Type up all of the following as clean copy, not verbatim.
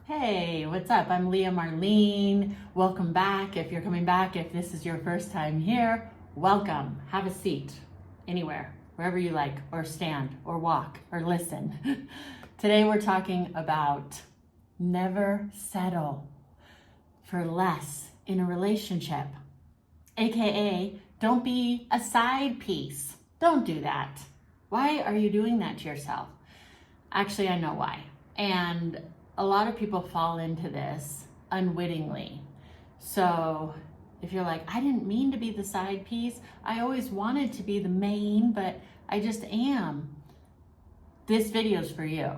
Hey, what's up? I'm Leah Marlene. Welcome back. If you're coming back, if this is your first time here, welcome. Have a seat anywhere, wherever you like, or stand, or walk, or listen. Today we're talking about never settle for less in a relationship. AKA, don't be a side piece. Don't do that. Why are you doing that to yourself? Actually, I know why. And a lot of people fall into this unwittingly. So if you're like, I didn't mean to be the side piece. I always wanted to be the main, but I just am. This video's for you.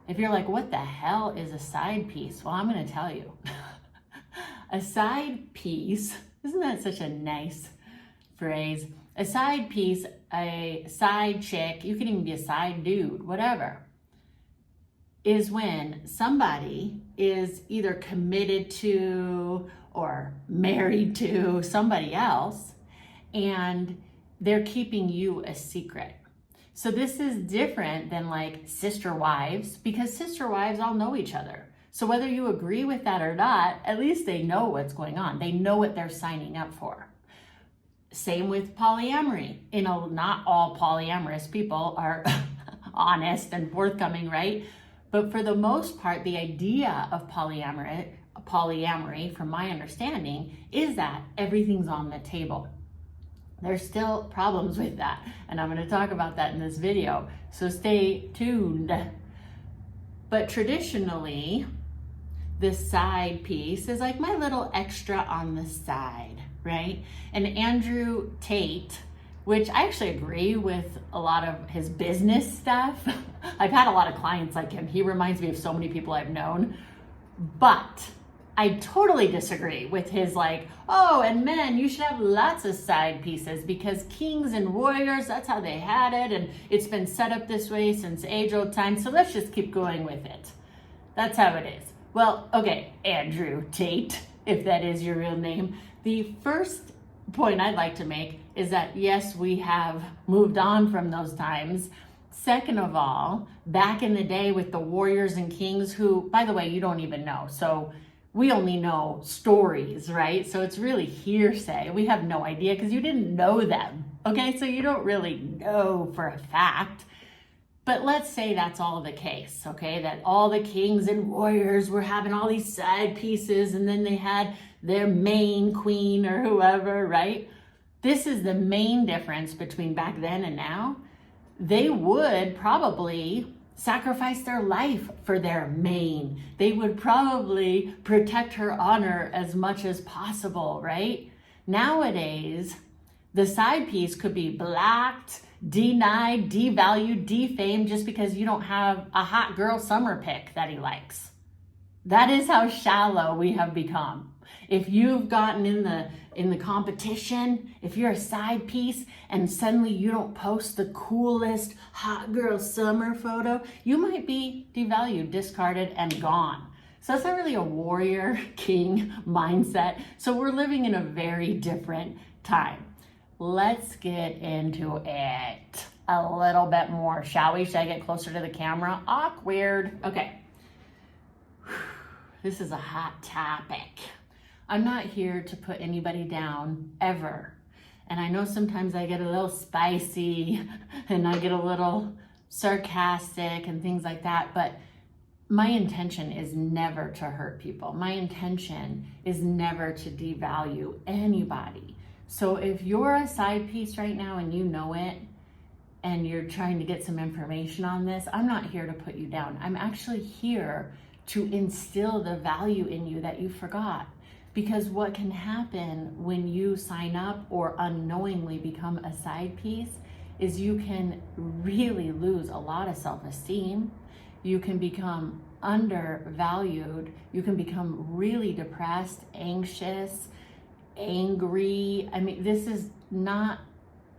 If you're like, what the hell is a side piece? Well, I'm going to tell you. A side piece, isn't that such a nice phrase? A side piece, a side chick, you can even be a side dude, whatever, is when somebody is either committed to or married to somebody else and they're keeping you a secret. So this is different than like sister wives, because sister wives all know each other. So whether you agree with that or not, at least they know what's going on. They know what they're signing up for. Same with polyamory. Not all polyamorous people are honest and forthcoming, right? But for the most part, the idea of polyamory, from my understanding, is that everything's on the table. There's still problems with that, and I'm going to talk about that in this video, so stay tuned. But traditionally, the side piece is like my little extra on the side, right? And Andrew Tate, which I actually agree with a lot of his business stuff. I've had a lot of clients like him. He reminds me of so many people I've known. But I totally disagree with his like, oh, and men, you should have lots of side pieces because kings and warriors, that's how they had it. And it's been set up this way since age-old time. So let's just keep going with it. That's how it is. Well, okay, Andrew Tate, if that is your real name. The first point I'd like to make is that yes, we have moved on from those times. Second of all, back in the day with the warriors and kings who, by the way, you don't even know. So we only know stories, right? So it's really hearsay. We have no idea because you didn't know them. Okay, so you don't really know for a fact. But let's say that's all the case, okay? That all the kings and warriors were having all these side pieces and then they had their main queen or whoever, right? This is the main difference between back then and now. They would probably sacrifice their life for their main. They would probably protect her honor as much as possible, right? Nowadays, the side piece could be blocked, denied, devalued, defamed just because you don't have a hot girl summer pick that he likes. That is how shallow we have become. If you've gotten in the competition, if you're a side piece and suddenly you don't post the coolest hot girl summer photo, you might be devalued, discarded, and gone. So that's not really a warrior king mindset. So we're living in a very different time. Let's get into it a little bit more, shall we? Should I get closer to the camera? Awkward. Okay. This is a hot topic. I'm not here to put anybody down, ever. And I know sometimes I get a little spicy and I get a little sarcastic and things like that, but my intention is never to hurt people. My intention is never to devalue anybody. So if you're a side piece right now and you know it, and you're trying to get some information on this, I'm not here to put you down. I'm actually here to instill the value in you that you forgot. Because what can happen when you sign up or unknowingly become a side piece is you can really lose a lot of self-esteem. You can become undervalued. You can become really depressed, anxious, angry. I mean, this is not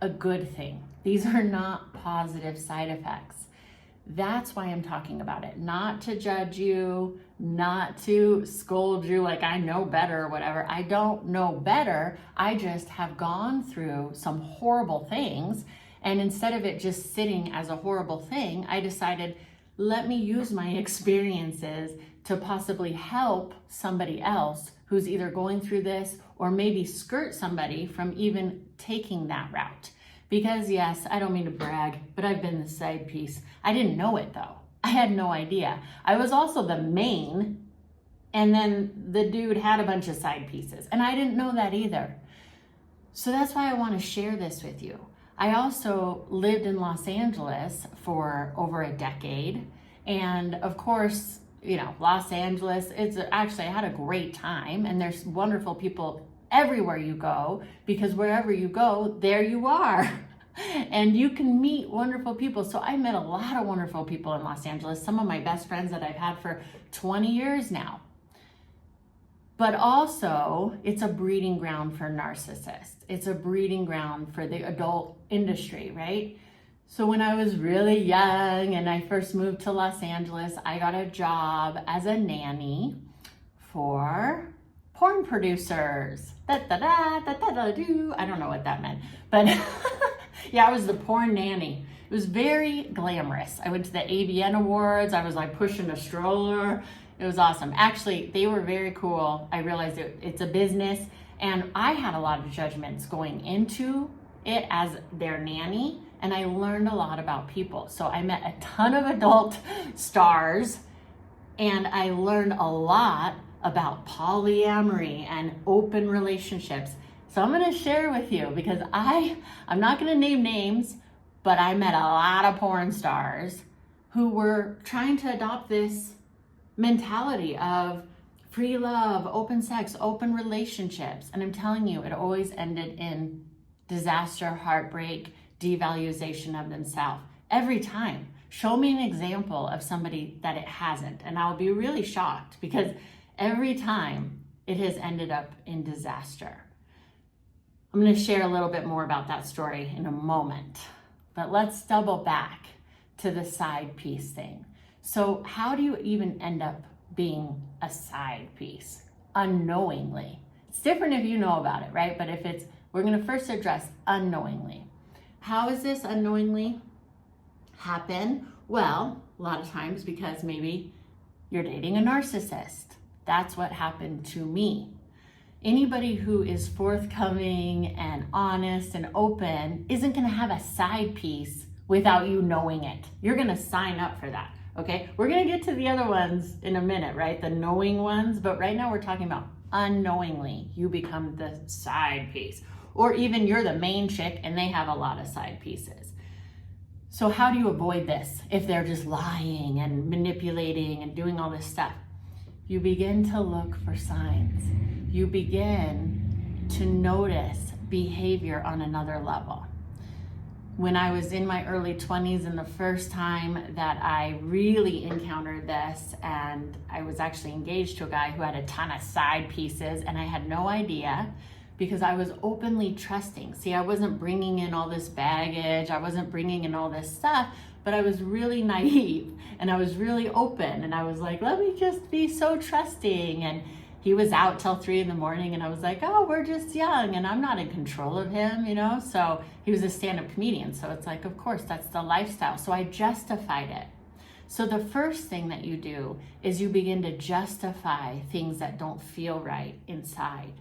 a good thing. These are not positive side effects. That's why I'm talking about it. Not to judge you, not to scold you like I know better or whatever. I don't know better. I just have gone through some horrible things. And instead of it just sitting as a horrible thing, I decided, let me use my experiences to possibly help somebody else who's either going through this or maybe skirt somebody from even taking that route. Because yes, I don't mean to brag, but I've been the side piece. I didn't know it though. I had no idea. I was also the main, and then the dude had a bunch of side pieces, and I didn't know that either. So that's why I want to share this with you. I also lived in Los Angeles for over a decade. And of course, you know, Los Angeles, I had a great time, and there's wonderful people everywhere you go, because wherever you go, there you are. And you can meet wonderful people. So I met a lot of wonderful people in Los Angeles, some of my best friends that I've had for 20 years now. But also, it's a breeding ground for narcissists. It's a breeding ground for the adult industry, right? So when I was really young and I first moved to Los Angeles, I got a job as a nanny for porn producers. I don't know what that meant, but yeah, I was the porn nanny. It was very glamorous. I went to the AVN Awards. I was like pushing a stroller. It was awesome. Actually, they were very cool. I realized it's a business, and I had a lot of judgments going into it as their nanny, and I learned a lot about people. So I met a ton of adult stars, and I learned a lot about polyamory and open relationships. So I'm going to share with you, because I'm not going to name names, but I met a lot of porn stars who were trying to adopt this mentality of free love, open sex, open relationships. And I'm telling you, it always ended in disaster, heartbreak, devaluation of themselves. Every time. Show me an example of somebody that it hasn't, and I'll be really shocked, because every time it has ended up in disaster. I'm going to share a little bit more about that story in a moment, but let's double back to the side piece thing. So how do you even end up being a side piece? Unknowingly. It's different if you know about it, right? But we're going to first address unknowingly. How does this unknowingly happen? Well, a lot of times because maybe you're dating a narcissist. That's what happened to me. Anybody who is forthcoming and honest and open isn't going to have a side piece without you knowing it. You're going to sign up for that. Okay, we're going to get to the other ones in a minute, right? The knowing ones, but right now we're talking about unknowingly you become the side piece, or even you're the main chick and they have a lot of side pieces. So how do you avoid this if they're just lying and manipulating and doing all this stuff? You begin to look for signs. You begin to notice behavior on another level. When I was in my early 20s, and the first time that I really encountered this, and I was actually engaged to a guy who had a ton of side pieces, and I had no idea, because I was openly trusting. See, I wasn't bringing in all this baggage, I wasn't bringing in all this stuff, but I was really naive, and I was really open, and I was like, let me just be so trusting. And he was out till 3 a.m, and I was like, oh, we're just young, and I'm not in control of him, you know? So he was a stand-up comedian, so it's like, of course, that's the lifestyle. So I justified it. So the first thing that you do is you begin to justify things that don't feel right inside.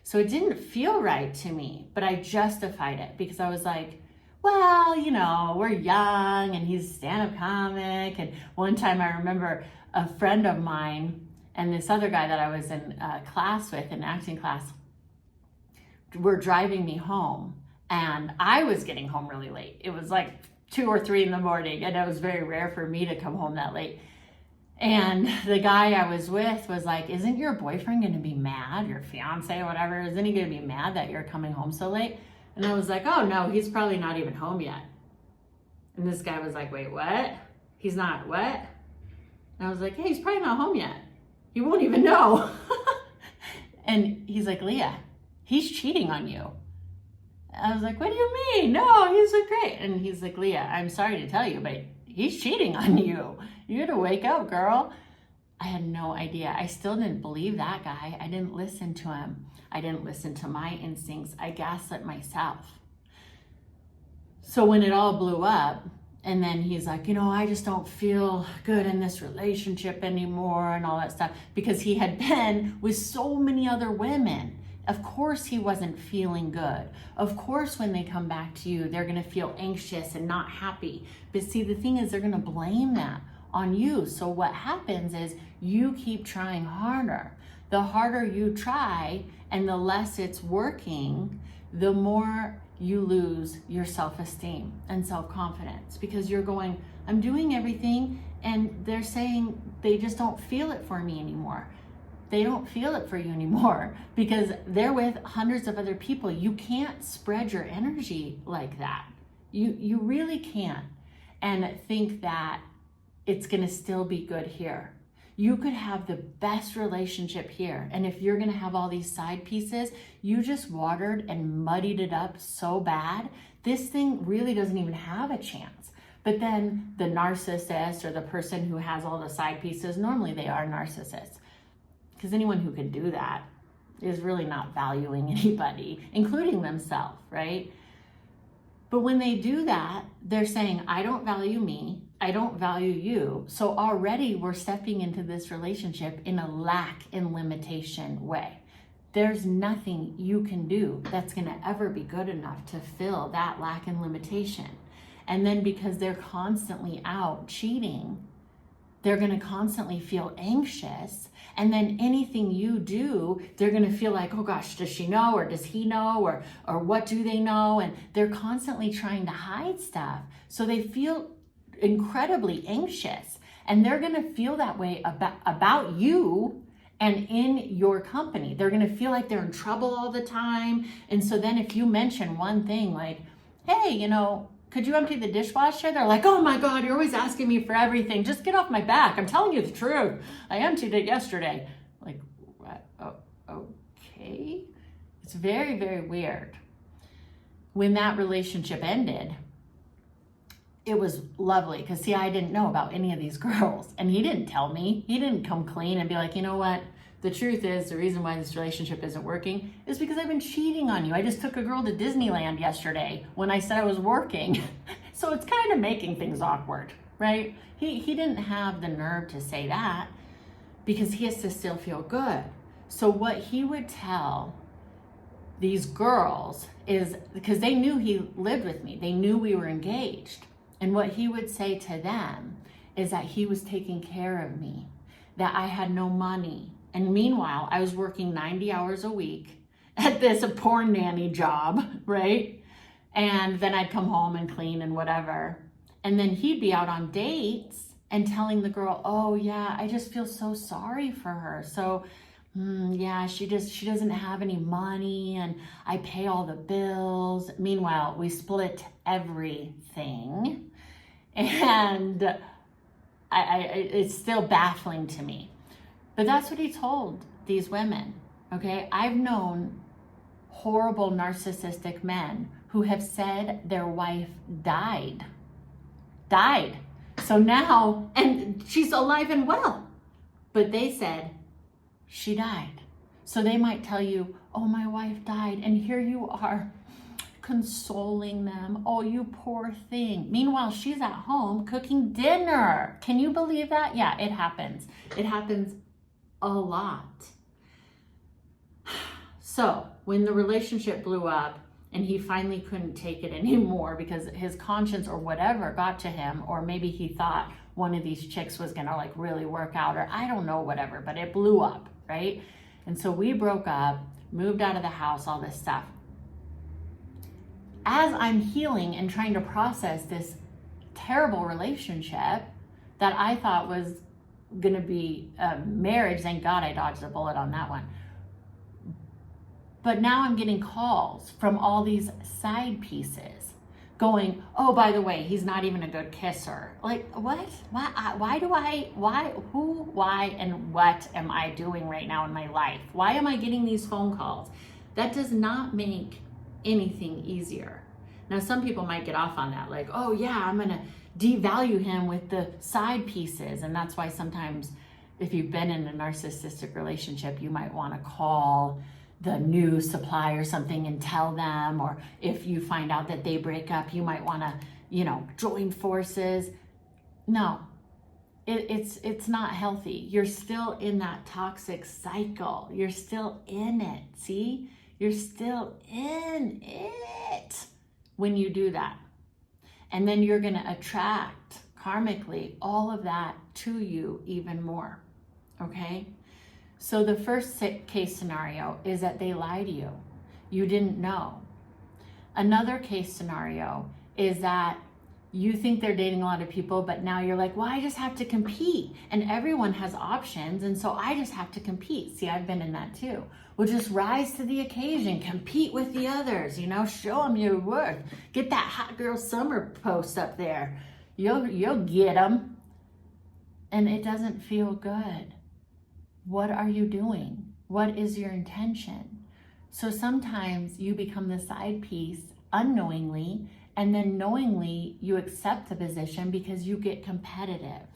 So it didn't feel right to me, but I justified it because I was like, well, you know, we're young, and he's a stand-up comic. And one time I remember a friend of mine and this other guy that I was in class with, in acting class, were driving me home, and I was getting home really late. It was like 2 or 3 a.m, and it was very rare for me to come home that late. And the guy I was with was like, isn't your boyfriend going to be mad, your fiance or whatever, isn't he going to be mad that you're coming home so late? And I was like, oh no, he's probably not even home yet. And this guy was like, wait, what? He's not what? And I was like, hey, he's probably not home yet. He won't even know. And he's like, Leah, he's cheating on you. I was like, what do you mean? No, he's like, great. And he's like, Leah, I'm sorry to tell you, but he's cheating on you. You gotta wake up, girl. I had no idea. I still didn't believe that guy. I didn't listen to him. I didn't listen to my instincts. I gaslit myself. So when it all blew up, And then he's like, I just don't feel good in this relationship anymore and all that stuff, because he had been with so many other women. Of course he wasn't feeling good. Of course when they come back to you, they're gonna feel anxious and not happy. But see, the thing is, they're gonna blame that on you. So what happens is you keep trying harder. The harder you try and the less it's working, the more you lose your self-esteem and self-confidence, because you're going, I'm doing everything and they're saying they just don't feel it for me anymore. They don't feel it for you anymore because they're with hundreds of other people. You can't spread your energy like that. You really can't, and think that it's gonna still be good here. You could have the best relationship here. And if you're gonna have all these side pieces, you just watered and muddied it up so bad, this thing really doesn't even have a chance. But then the narcissist, or the person who has all the side pieces, normally they are narcissists. Because anyone who can do that is really not valuing anybody, including themselves, right? But when they do that, they're saying, I don't value me, I don't value you. So already we're stepping into this relationship in a lack and limitation way. There's nothing you can do that's gonna ever be good enough to fill that lack and limitation. And then because they're constantly out cheating, they're gonna constantly feel anxious. And then anything you do, they're gonna feel like, oh gosh, does she know, or does he know, or what do they know? And they're constantly trying to hide stuff. So they feel incredibly anxious, and they're gonna feel that way about you and in your company. They're gonna feel like they're in trouble all the time. And so then if you mention one thing like, hey, could you empty the dishwasher? They're like, oh my God, you're always asking me for everything. Just get off my back. I'm telling you the truth. I emptied it yesterday. Like, what? Oh, okay. It's very, very weird. When that relationship ended, it was lovely because, see, I didn't know about any of these girls, and he didn't tell me. He didn't come clean and be like, you know what? The truth is, the reason why this relationship isn't working is because I've been cheating on you. I just took a girl to Disneyland yesterday when I said I was working. So it's kind of making things awkward, right? He didn't have the nerve to say that because he has to still feel good. So what he would tell these girls is, because they knew he lived with me, they knew we were engaged. And what he would say to them is that he was taking care of me, that I had no money. And meanwhile, I was working 90 hours a week at this porn nanny job, right? And then I'd come home and clean and whatever. And then he'd be out on dates and telling the girl, oh yeah, I just feel so sorry for her. So yeah, she doesn't have any money and I pay all the bills. Meanwhile, we split everything. And it's still baffling to me. But that's what he told these women, okay? I've known horrible narcissistic men who have said their wife died. So now, and she's alive and well, but they said she died. So they might tell you, oh, my wife died, and here you are consoling them. Oh, you poor thing. Meanwhile, she's at home cooking dinner. Can you believe that? Yeah, it happens. It happens a lot. So when the relationship blew up and he finally couldn't take it anymore because his conscience or whatever got to him, or maybe he thought one of these chicks was gonna like really work out, or I don't know, whatever, but it blew up, right? And so we broke up, moved out of the house, all this stuff. As I'm healing and trying to process this terrible relationship that I thought was gonna be a marriage, thank God I dodged a bullet on that one. But now I'm getting calls from all these side pieces going, oh, by the way, he's not even a good kisser. Like, what? Why, and what am I doing right now in my life? Why am I getting these phone calls? That does not make anything easier. Now, some people might get off on that, like, oh yeah, I'm gonna devalue him with the side pieces. And that's why sometimes if you've been in a narcissistic relationship, you might want to call the new supply or something and tell them, or if you find out that they break up, you might want to, join forces. No, it's not healthy. You're still in that toxic cycle. You're still in it. See, you're still in it when you do that. And then you're going to attract karmically all of that to you even more. Okay? So the first case scenario is that they lie to you. You didn't know. Another case scenario is that you think they're dating a lot of people, but now you're like, well, I just have to compete. And everyone has options, and so I just have to compete. See, I've been in that too. Well, just rise to the occasion, compete with the others, show them your worth. Get that hot girl summer post up there. You'll get them. And it doesn't feel good. What are you doing? What is your intention? So sometimes you become the side piece unknowingly, and then knowingly you accept the position because you get competitive.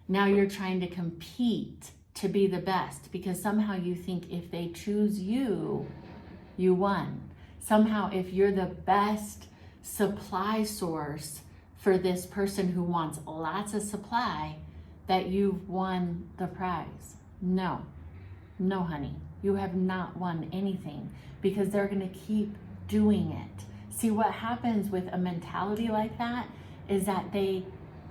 Now you're trying to compete to be the best because somehow you think if they choose you, you won. Somehow if you're the best supply source for this person who wants lots of supply, that you've won the prize. No, honey, you have not won anything because they're going to keep doing it. See, what happens with a mentality like that is that they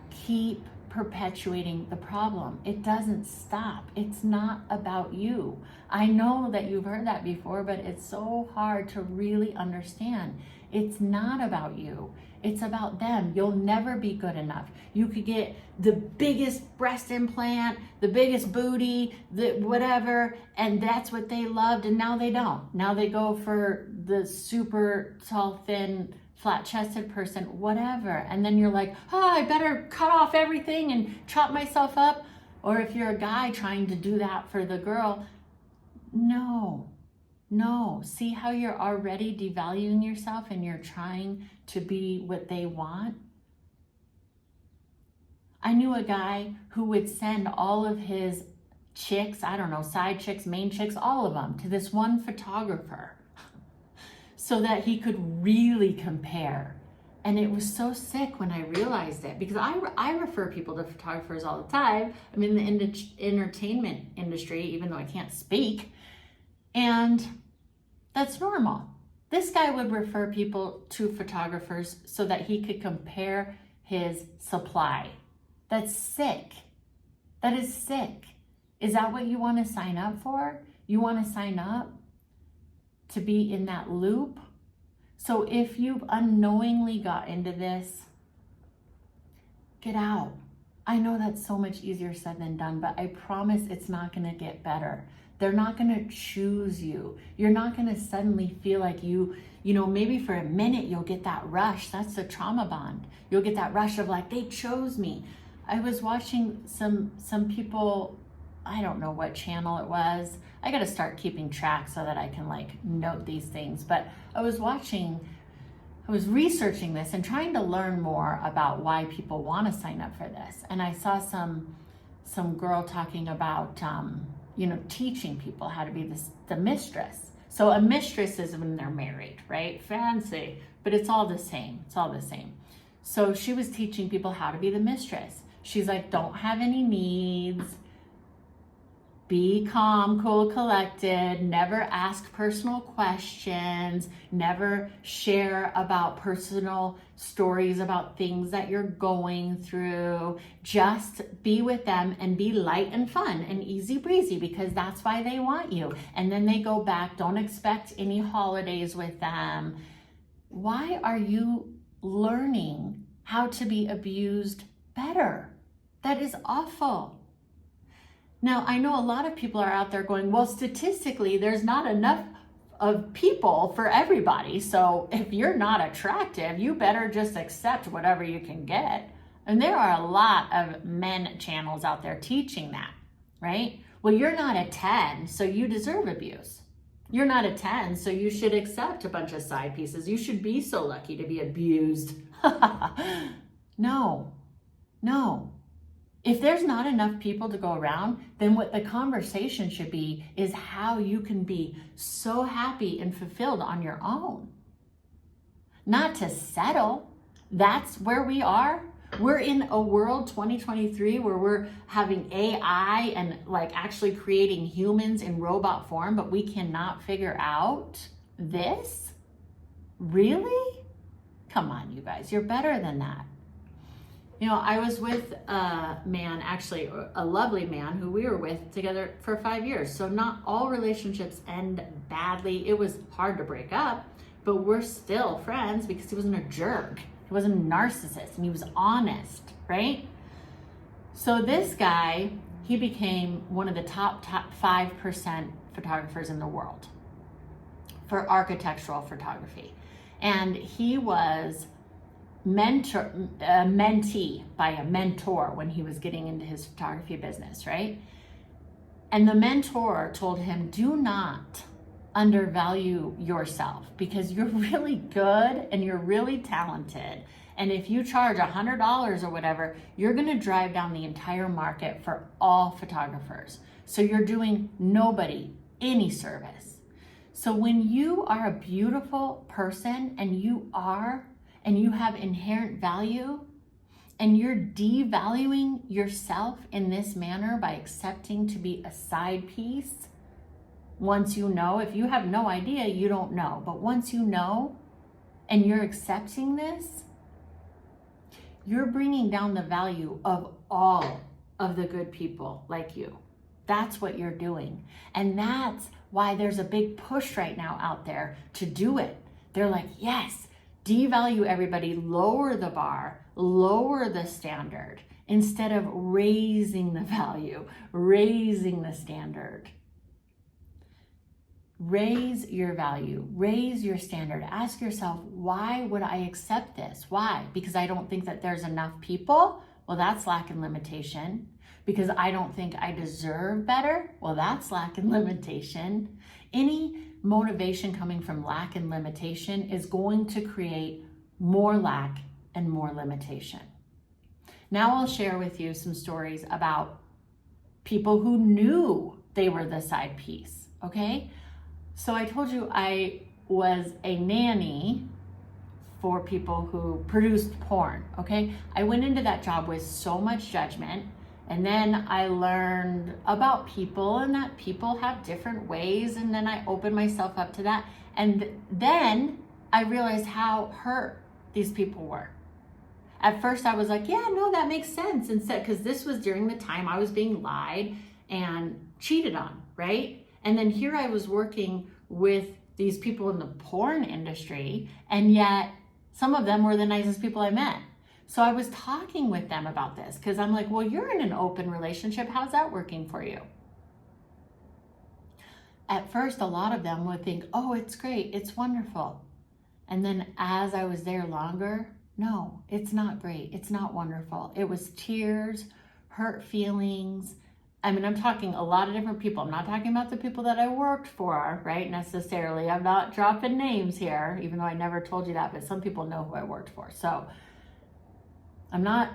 keep perpetuating the problem. It doesn't stop. It's not about you. I know that you've heard that before, but it's so hard to really understand. It's not about you. It's about them. You'll never be good enough. You could get the biggest breast implant, the biggest booty, the whatever, and that's what they loved, and now they don't. Now they go for the super tall, thin, flat-chested person, whatever. And then you're like, oh, I better cut off everything and chop myself up. Or if you're a guy trying to do that for the girl, no. See how you're already devaluing yourself and you're trying to be what they want? I knew a guy who would send all of his chicks, I don't know, side chicks, main chicks, all of them, to this one photographer so that he could really compare. And it was so sick when I realized it, because I refer people to photographers all the time. I'm in the entertainment industry, even though I can't speak. And that's normal. This guy would refer people to photographers so that he could compare his supply. That's sick. That is sick. Is that what you want to sign up for? You want to sign up to be in that loop? So if you've unknowingly got into this, get out. I know that's so much easier said than done, but I promise it's not going to get better. They're not going to choose you. You're not going to suddenly feel like maybe for a minute you'll get that rush. That's the trauma bond. You'll get that rush of like, they chose me. I was watching some people, I don't know what channel it was. I got to start keeping track so that I can note these things. But I was researching this and trying to learn more about why people want to sign up for this. And I saw some girl talking about, teaching people how to be the mistress. So a mistress is when they're married, right? Fancy, but it's all the same. It's all the same. So she was teaching people how to be the mistress. She's like, don't have any needs. Be calm, cool, collected, never ask personal questions, never share about personal stories about things that you're going through. Just be with them and be light and fun and easy breezy because that's why they want you. And then they go back. Don't expect any holidays with them. Why are you learning how to be abused better? That is awful. Now, I know a lot of people are out there going, well, statistically, there's not enough of people for everybody. So if you're not attractive, you better just accept whatever you can get. And there are a lot of men channels out there teaching that, right? Well, you're not a 10, so you deserve abuse. You're not a 10, so you should accept a bunch of side pieces. You should be so lucky to be abused. No. If there's not enough people to go around, then what the conversation should be is how you can be so happy and fulfilled on your own. Not to settle, That's where we are. We're in a world 2023 where we're having AI and like actually creating humans in robot form, but we cannot figure out this? Really? Come on, you guys, you're better than that. You know, I was with a man, actually a lovely man who we were with together for 5 years. So not all relationships end badly. It was hard to break up, but we're still friends because he wasn't a jerk. He wasn't a narcissist and he was honest, right? So this guy, he became one of the top 5% photographers in the world for architectural photography. And he was mentee by a mentor when he was getting into his photography business, right? And the mentor told him, do not undervalue yourself because you're really good and you're really talented. And if you charge $100 or whatever, you're going to drive down the entire market for all photographers. So you're doing nobody any service. So when you are a beautiful person and you have inherent value and you're devaluing yourself in this manner by accepting to be a side piece, once you know, if you have no idea, you don't know. But once you know and you're accepting this, you're bringing down the value of all of the good people like you. That's what you're doing. And that's why there's a big push right now out there to do it. They're like, yes, devalue everybody, lower the bar, lower the standard, instead of raising the value, raising the standard. Raise your value, raise your standard. Ask yourself, why would I accept this? Why? Because I don't think that there's enough people? Well, that's lack and limitation. Because I don't think I deserve better? Well, that's lack and limitation. Any motivation coming from lack and limitation is going to create more lack and more limitation. Now I'll share with you some stories about people who knew they were the side piece, okay? So I told you I was a nanny for people who produced porn, okay? I went into that job with so much judgment, and then I learned about people and that people have different ways, and then I opened myself up to that. And then I realized how hurt these people were. At first I was like, yeah, no, that makes sense. Instead, because this was during the time I was being lied and cheated on, right? And then here I was working with these people in the porn industry, and yet some of them were the nicest people I met. So I was talking with them about this because I'm like, well, you're in an open relationship. How's that working for you? At first, a lot of them would think, oh, it's great. It's wonderful. And then as I was there longer, no, it's not great. It's not wonderful. It was tears, hurt feelings. I mean, I'm talking a lot of different people. I'm not talking about the people that I worked for, right? Necessarily. I'm not dropping names here, even though I never told you that, but some people know who I worked for. So I'm not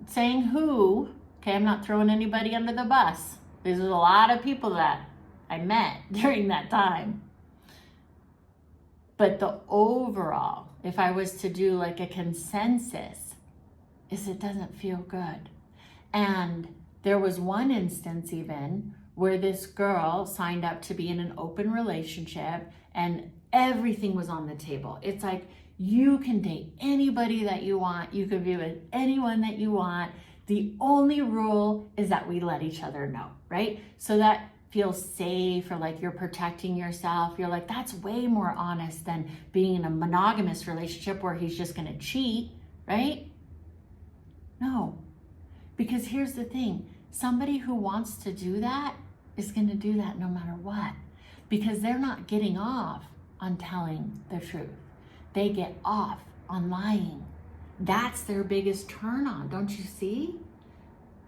saying who, okay? I'm not throwing anybody under the bus. There's a lot of people that I met during that time. But the overall, if I was to do like a consensus, is it doesn't feel good. And there was one instance even where this girl signed up to be in an open relationship and everything was on the table. It's like, you can date anybody that you want. You can be with anyone that you want. The only rule is that we let each other know, right? So that feels safe, or like you're protecting yourself. You're like, that's way more honest than being in a monogamous relationship where he's just gonna cheat, right? No, because here's the thing. Somebody who wants to do that is gonna do that no matter what, because they're not getting off on telling the truth. They get off on lying. That's their biggest turn on, don't you see?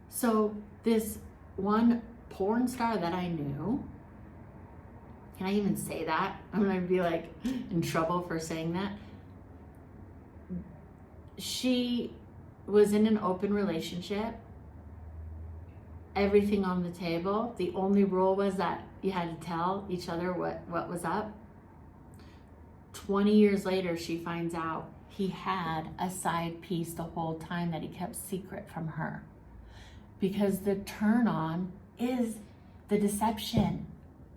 So this one porn star that I knew, can I even say that? I'm gonna be like in trouble for saying that. She was in an open relationship, everything on the table. The only rule was that you had to tell each other what was up. 20 years later, she finds out he had a side piece the whole time that he kept secret from her. Because the turn on is the deception.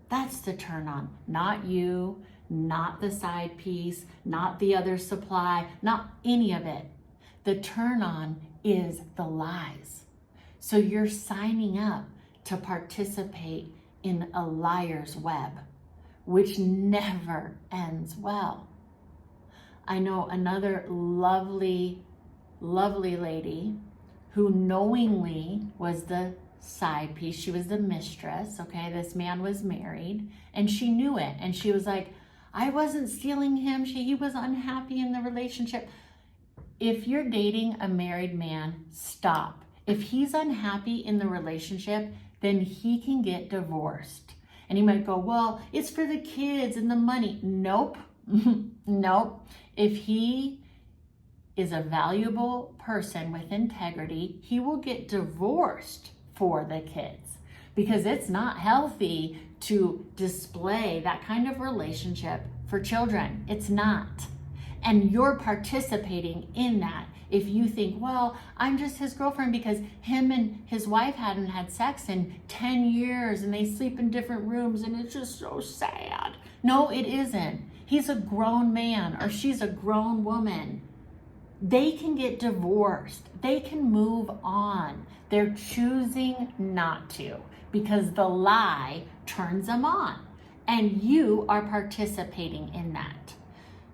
That's the turn on, not you, not the side piece, not the other supply, not any of it. The turn on is the lies. So you're signing up to participate in a liar's web, which never ends well. I know another lovely, lovely lady who knowingly was the side piece. She was the mistress, okay? This man was married and she knew it. And she was like, I wasn't stealing him. He was unhappy in the relationship. If you're dating a married man, stop. If he's unhappy in the relationship, then he can get divorced. And he might go, well, it's for the kids and the money. Nope. Nope. If he is a valuable person with integrity, he will get divorced for the kids, because it's not healthy to display that kind of relationship for children. It's not. And you're participating in that. If you think, well, I'm just his girlfriend because him and his wife hadn't had sex in 10 years and they sleep in different rooms and it's just so sad. No, it isn't. He's a grown man or she's a grown woman. They can get divorced. They can move on. They're choosing not to because the lie turns them on. And you are participating in that.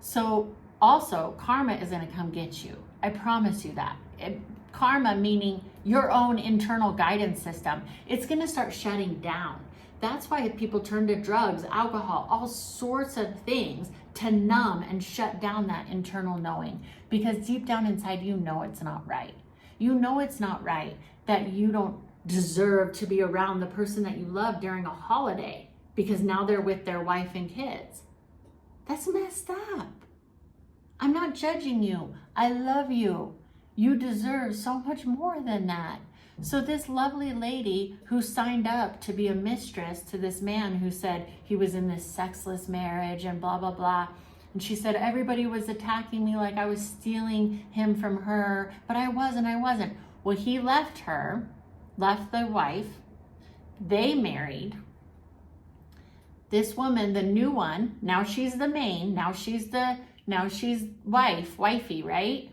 So also, karma is going to come get you. I promise you that. Karma meaning your own internal guidance system. It's going to start shutting down. That's why people turn to drugs, alcohol, all sorts of things to numb and shut down that internal knowing. Because deep down inside, you know it's not right. You know it's not right that you don't deserve to be around the person that you love during a holiday because now they're with their wife and kids. That's messed up. I'm not judging you. I love you. You deserve so much more than that. So this lovely lady who signed up to be a mistress to this man who said he was in this sexless marriage and blah, blah, blah. And she said, everybody was attacking me like I was stealing him from her, but I wasn't. Well, he left her, left the wife. They married. This woman, the new one, now she's the main, now she's wifey, right?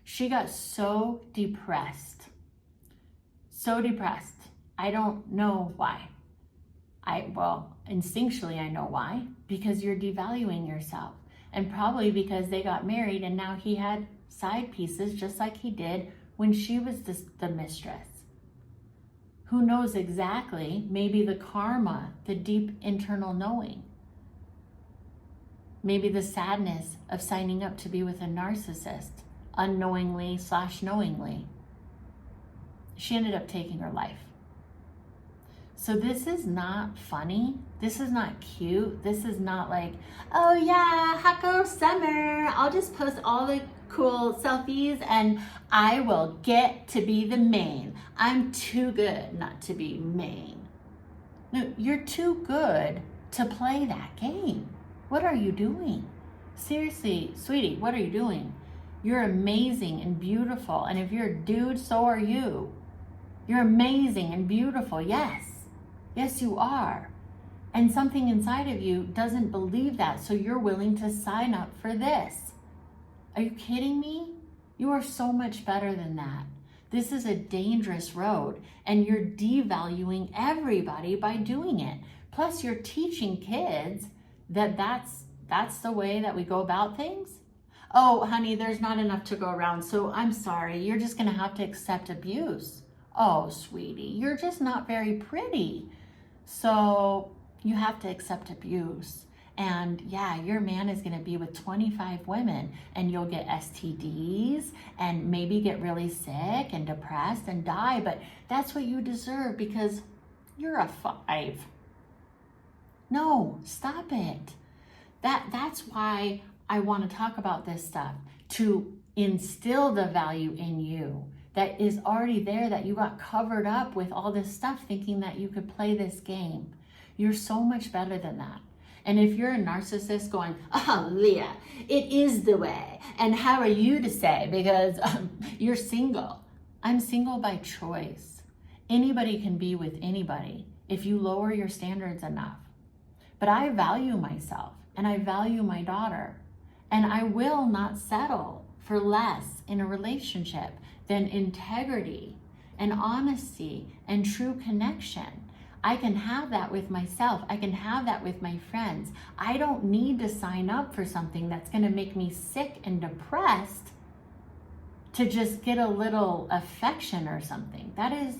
She got so depressed. So depressed. I don't know why. Instinctually I know why. Because you're devaluing yourself. And probably because they got married and now he had side pieces just like he did when she was the mistress. Who knows exactly? Maybe the karma, the deep internal knowing. Maybe the sadness of signing up to be with a narcissist, unknowingly/knowingly. She ended up taking her life. So this is not funny. This is not cute. This is not like, oh yeah, hot girl summer. I'll just post all the cool selfies and I will get to be the main. I'm too good not to be main. No, you're too good to play that game. What are you doing? Seriously, sweetie, what are you doing? You're amazing and beautiful. And if you're a dude, so are you. You're amazing and beautiful. Yes. Yes, you are. And something inside of you doesn't believe that. So you're willing to sign up for this. Are you kidding me? You are so much better than that. This is a dangerous road and you're devaluing everybody by doing it. Plus you're teaching kids that's the way that we go about things. Oh, honey, there's not enough to go around. So I'm sorry. You're just going to have to accept abuse. Oh, sweetie, you're just not very pretty. So you have to accept abuse. And yeah, your man is going to be with 25 women and you'll get STDs and maybe get really sick and depressed and die. But that's what you deserve because you're a 5. No, stop it. That's why I want to talk about this stuff, to instill the value in you that is already there, that you got covered up with all this stuff thinking that you could play this game. You're so much better than that. And if you're a narcissist going, oh, Leah, it is the way. And how are you to say? Because you're single. I'm single by choice. Anybody can be with anybody if you lower your standards enough. But I value myself and I value my daughter. And I will not settle for less in a relationship than integrity and honesty and true connection. I can have that with myself. I can have that with my friends. I don't need to sign up for something that's going to make me sick and depressed to just get a little affection or something. That is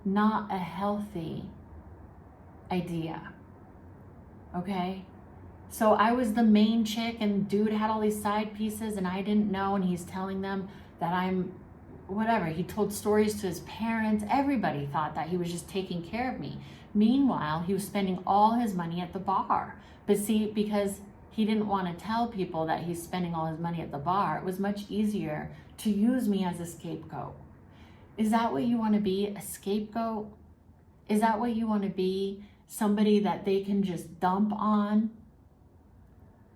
not a healthy idea. Okay? So I was the main chick and dude had all these side pieces and I didn't know, and he's telling them that I'm whatever. He told stories to his parents. Everybody thought that he was just taking care of me. Meanwhile, he was spending all his money at the bar. But see, because he didn't want to tell people that he's spending all his money at the bar, it was much easier to use me as a scapegoat. Is that what you want to be, a scapegoat? Is that what you want to be, somebody that they can just dump on?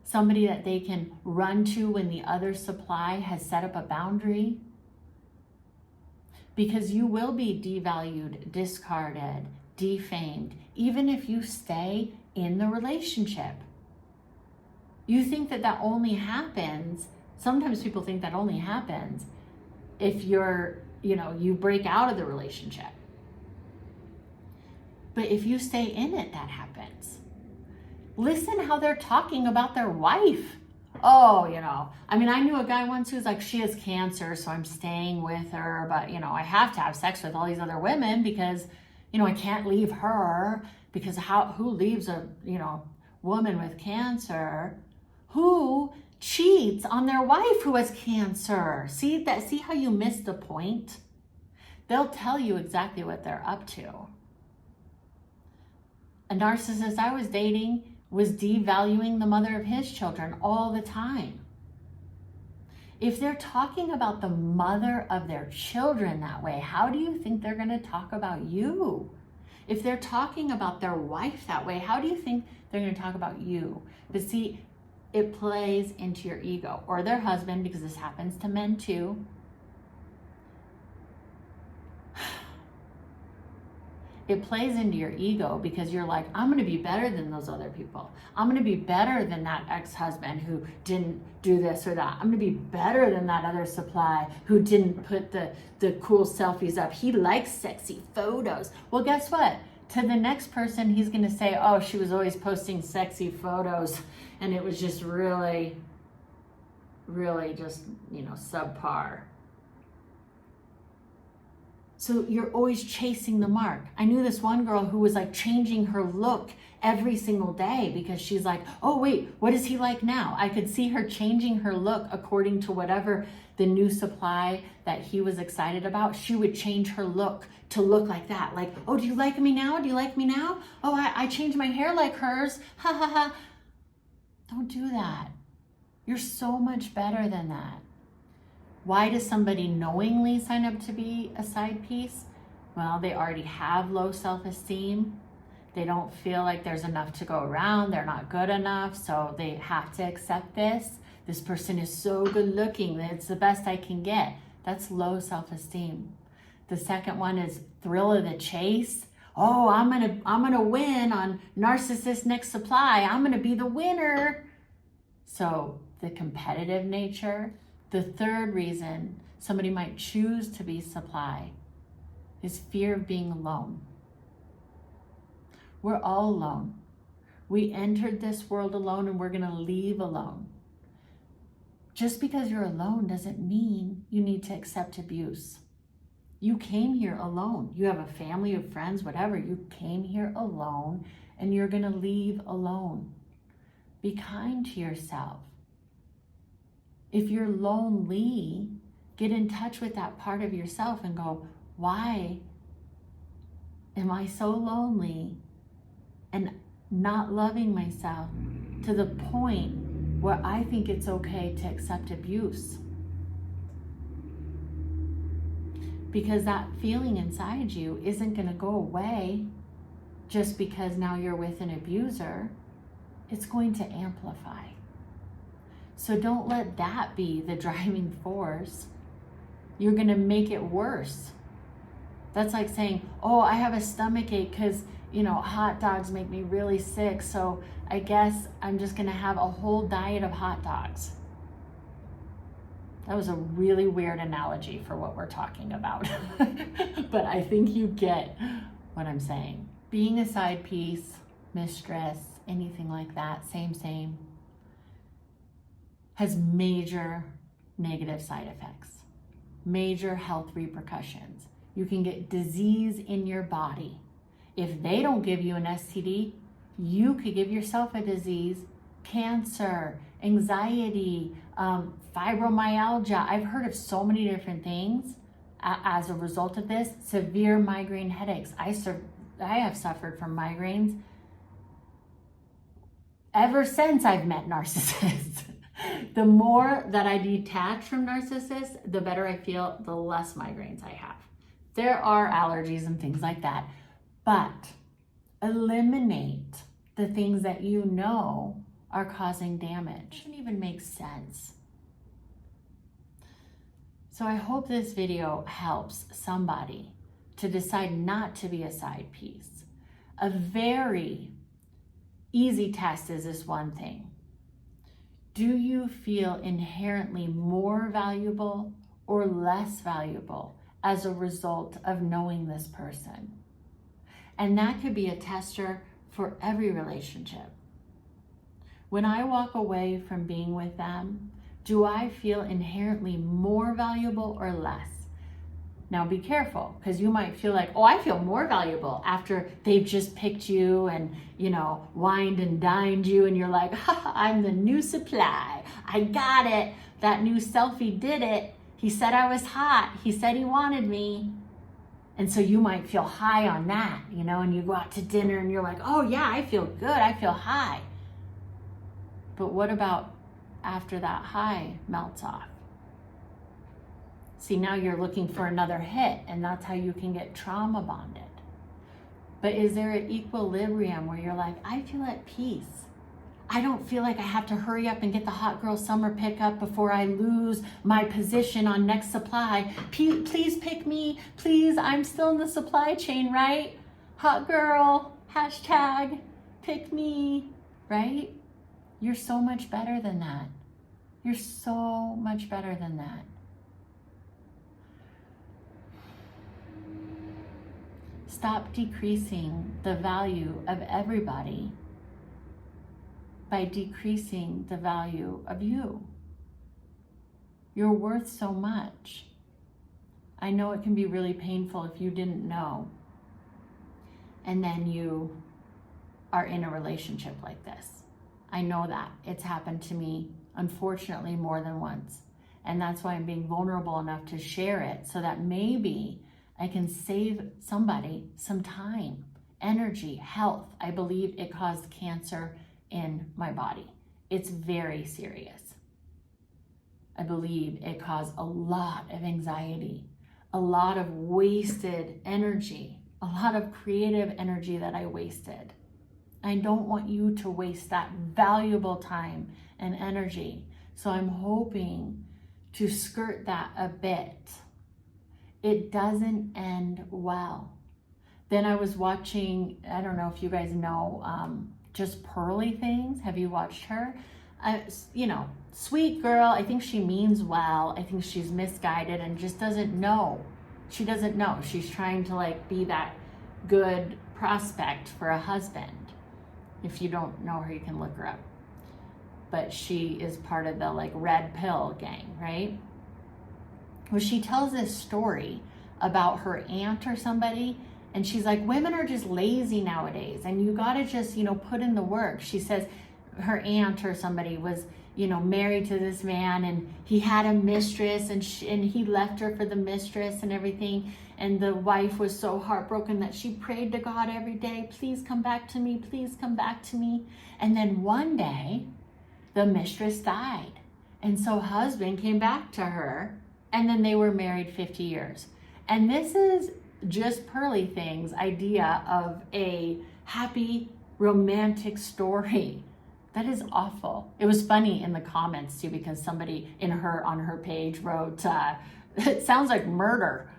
Somebody that they can run to when the other supply has set up a boundary? Because you will be devalued, discarded, defamed, even if you stay in the relationship. You think that that only happens, sometimes people think that only happens if you break out of the relationship. But if you stay in it, that happens. Listen how they're talking about their wife. Oh, I knew a guy once who was like, she has cancer, so I'm staying with her, but, I have to have sex with all these other women because, I can't leave her, because who leaves a, woman with cancer? Who cheats on their wife who has cancer? See how you missed the point? They'll tell you exactly what they're up to. A narcissist I was dating was devaluing the mother of his children all the time. If they're talking about the mother of their children that way, how do you think they're going to talk about you? If they're talking about their wife that way, how do you think they're going to talk about you? But see, it plays into your ego, or their husband, because this happens to men too. It plays into your ego because you're like, I'm going to be better than those other people. I'm going to be better than that ex-husband who didn't do this or that. I'm going to be better than that other supply who didn't put the cool selfies up. He likes sexy photos. Well, guess what? To the next person, he's going to say, oh, she was always posting sexy photos and it was just really, really just, subpar. So you're always chasing the mark. I knew this one girl who was like changing her look every single day because she's like, oh wait, what is he like now? I could see her changing her look according to whatever the new supply that he was excited about. She would change her look to look like that. Like, oh, do you like me now? Do you like me now? Oh, I changed my hair like hers. Ha ha ha. Don't do that. You're so much better than that. Why does somebody knowingly sign up to be a side piece? Well, they already have low self-esteem. They don't feel like there's enough to go around. They're not good enough, so they have to accept this. This person is so good looking. It's the best I can get. That's low self-esteem. The second one is thrill of the chase. Oh, I'm gonna win on Narcissist Next Supply. I'm gonna be the winner. So the competitive nature. The third reason somebody might choose to be supply is fear of being alone. We're all alone. We entered this world alone and we're going to leave alone. Just because you're alone doesn't mean you need to accept abuse. You came here alone. You have a family of friends, whatever. You came here alone and you're going to leave alone. Be kind to yourself. If you're lonely, get in touch with that part of yourself and go, why am I so lonely and not loving myself to the point where I think it's okay to accept abuse? Because that feeling inside you isn't going to go away just because now you're with an abuser. it's going to amplify. So don't let that be the driving force. You're going to make it worse. That's like saying, oh, I have a stomach ache because, hot dogs make me really sick. So I guess I'm just going to have a whole diet of hot dogs. That was a really weird analogy for what we're talking about. But I think you get what I'm saying. Being a side piece, mistress, anything like that, same, has major negative side effects, major health repercussions. You can get disease in your body. If they don't give you an STD, you could give yourself a disease, cancer, anxiety, fibromyalgia. I've heard of so many different things as a result of this. Severe migraine headaches. I have suffered from migraines ever since I've met narcissists. The more that I detach from narcissists, the better I feel, the less migraines I have. There are allergies and things like that, but eliminate the things that you know are causing damage. It doesn't even make sense. So I hope this video helps somebody to decide not to be a side piece. A very easy test is this one thing. Do you feel inherently more valuable or less valuable as a result of knowing this person? And that could be a tester for every relationship. When I walk away from being with them, do I feel inherently more valuable or less? Now be careful, because you might feel like, oh, I feel more valuable after they've just picked you and, wined and dined you, and you're like, I'm the new supply. I got it. That new selfie did it. He said I was hot. He said he wanted me. And so you might feel high on that, and you go out to dinner and you're like, oh yeah, I feel good. I feel high. But what about after that high melts off? See, now you're looking for another hit, and that's how you can get trauma bonded. But is there an equilibrium where you're like, I feel at peace. I don't feel like I have to hurry up and get the hot girl summer pickup before I lose my position on next supply. Please pick me. Please, I'm still in the supply chain, right? Hot girl, hashtag, pick me, right? You're so much better than that. You're so much better than that. Stop decreasing the value of everybody by decreasing the value of you. You're worth so much. I know it can be really painful if you didn't know, and then you are in a relationship like this. I know that. It's happened to me, unfortunately, more than once. And that's why I'm being vulnerable enough to share it, so that maybe I can save somebody some time, energy, health. I believe it caused cancer in my body. It's very serious. I believe it caused a lot of anxiety, a lot of wasted energy, a lot of creative energy that I wasted. I don't want you to waste that valuable time and energy. So I'm hoping to skirt that a bit. It doesn't end well. Then I was watching, I don't know if you guys know, Just Pearly Things. Have you watched her? Sweet girl. I think she means well. I think she's misguided and just doesn't know. She doesn't know. She's trying to be that good prospect for a husband. If you don't know her, you can look her up. But she is part of the red pill gang, right? Well, she tells this story about her aunt or somebody, and she's like, women are just lazy nowadays, and you gotta just, put in the work. She says her aunt or somebody was, married to this man, and he had a mistress, and he left her for the mistress and everything, and the wife was so heartbroken that she prayed to God every day, please come back to me, please come back to me. And then one day, the mistress died, and so husband came back to her, and then they were married 50 years. And this is Just Pearly Things' idea of a happy romantic story. That is awful. It was funny in the comments too, because somebody on her page wrote, it sounds like murder.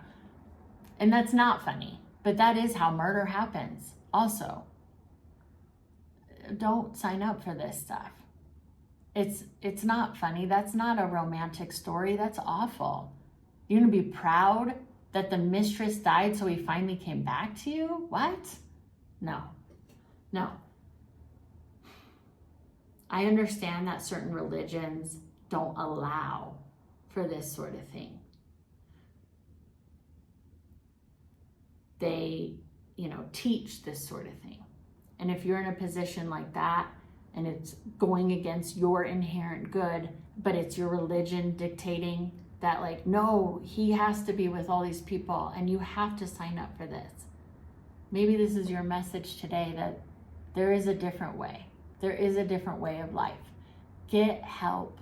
And that's not funny, but that is how murder happens. Also, don't sign up for this stuff. It's not funny. That's not a romantic story. That's awful. You're gonna be proud that the mistress died so he finally came back to you? What? No. I understand that certain religions don't allow for this sort of thing. They, teach this sort of thing. And if you're in a position like that and it's going against your inherent good, but it's your religion dictating that, like, no, he has to be with all these people and you have to sign up for this. Maybe this is your message today, that there is a different way. There is a different way of life. Get help,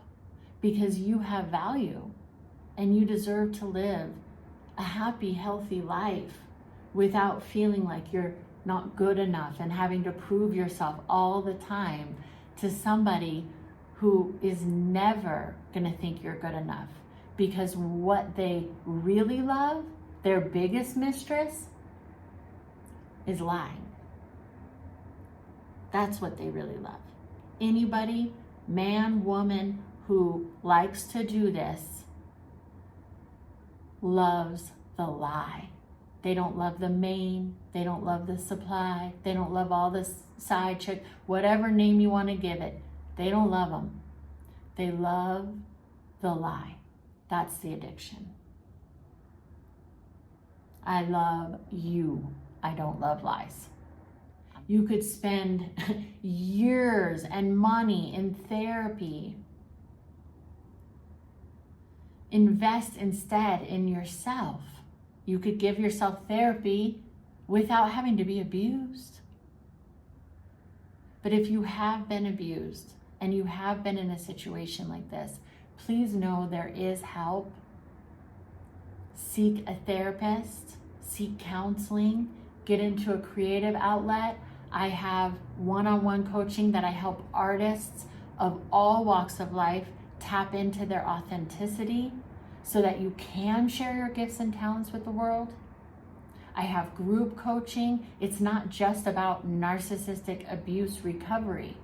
because you have value and you deserve to live a happy, healthy life without feeling like you're not good enough and having to prove yourself all the time to somebody who is never gonna think you're good enough. Because what they really love, their biggest mistress, is lying. That's what they really love. Anybody, man, woman, who likes to do this loves the lie. They don't love the main, they don't love the supply, they don't love all the side chick, whatever name you want to give it. They don't love them. They love the lie. That's the addiction. I love you. I don't love lies. You could spend years and money in therapy. Invest instead in yourself. You could give yourself therapy without having to be abused. But if you have been abused and you have been in a situation like this, please know there is help. Seek a therapist, seek counseling, get into a creative outlet. I have one-on-one coaching that I help artists of all walks of life tap into their authenticity so that you can share your gifts and talents with the world. I have group coaching. It's not just about narcissistic abuse recovery.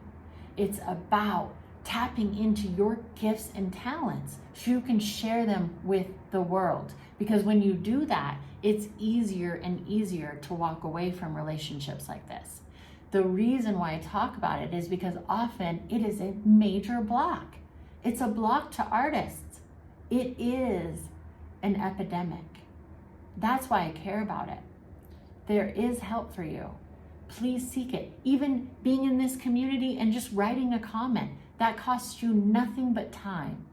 It's about tapping into your gifts and talents so you can share them with the world. Because when you do that, it's easier and easier to walk away from relationships like this. The reason why I talk about it is because often it is a major block. It's a block to artists. It is an epidemic. That's why I care about it. There is help for you. Please seek it. Even being in this community and just writing a comment, that costs you nothing but time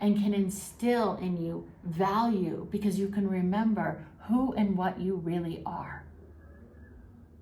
and can instill in you value, because you can remember who and what you really are.